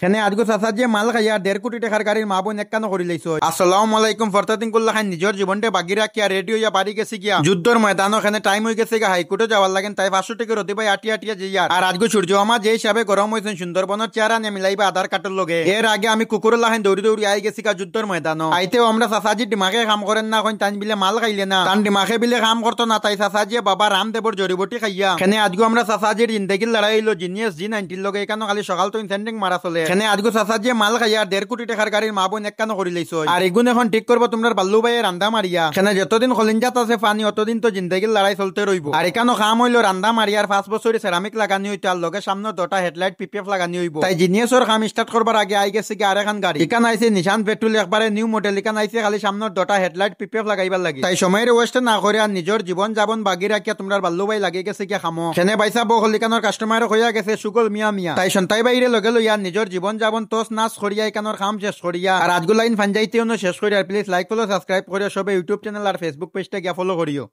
সেনে আজগো চাচা যে মাল খাইয়া 1.5 কোটি টাকার গাড়ির মা বোন একখানো করে লাইছ। আসসালামু আলাইকুম ফরতাদিন কুল্লা খান নিজের জীবনটা বাগি রাখিয়া রেডি হইয়া বাড়ি গেছি গিয়া যুদ্ধর ময়দান ওখানে টাইম হয়ে গেছে গা হাইকোর্টে যাওয়ার লাগেন তাই 500 টাকা রতি ভাই আটিয়া আটিয়া যাইয়ার। আর আজগো সূর্য আমার যে হিসাবে গরম হয়েছে সুন্দরবনের চেহারা নিয়ে মিলাইবা আধার কার্ডের লগে। এর আগে আমি কুকুরের লাহান দৌড়ি দৌড়ি আই গেছি গা যুদ্ধর ময়দান। আইতেও আমরা চাচাজি দিমাগে কাম করেন না কইন তান বিলে মাল খাইলে না তান দিমাগে বিলে কাম করতো না তাই চাচাজি বাবা রামদেবর জড়িবটি খাইয়া সেনে আজগো আমরা চাচাজির জিন্দগির লড়াই হইলো জিনিয়াস G90 লগে এখানে খালি সকাল তো ইনসেন্ডিং মারা চলে। সেনে আজগো চাচাজি মাল খাইয়া 1.5 কোটি টাকার গাড়ির মা বোন একখানো করে লাইছ। আর এগুন এখন ঠিক করবো তোমরা বাল্লু ভাইয়ের রান্দা মারিয়া সেনে যতদিন খলিঞ্জাত আছে পানি অতদিন তো জিন্দগির লড়াই চলতে রইব। আর এখানো কাম হইলো রান্দা মারিয়ার 5 বছরের সেরামিক লাগানি হইতো আর লগে সামনে 2টা হেডলাইট পিপিএফ লাগানি হইব। তাই জিনিয়াসর কাম স্টার্ট করবার আগে আই গেছে কি আরেকখান গাড়ি এখান আইছে নিশান পেট্রোল একবারে নিউ মডেল এখান আইছে খালি সামনে 2টা হেডলাইট পিপিএফ লাগাইবার লাগে। তাই সময়ের ওয়েস্ট না করে আর নিজের জীবন যাপন বাগি রাখিয়া তোমরা বাল্লু ভাই লাগে গেছে কি খামো সেনে পয়সা বহলিকানোর কাস্টমার হইয়া গেছে সুগল মিয়া মিয়া। তাই সন্তাই বাইরে লগে লইয়া নিজের জীবন যাপন তোস নাচ করিয়া এখানোর কাম শেষ করিয়া আর আজগুলাইন ফাঞ্জাইতেও শেষ করিয়া প্লিজ লাইক ফলো সাবস্ক্রাইব করিয়া সবে ইউটিউব চ্যানেল আর ফেসবুক পেজটা গিয়া ফলো করিও।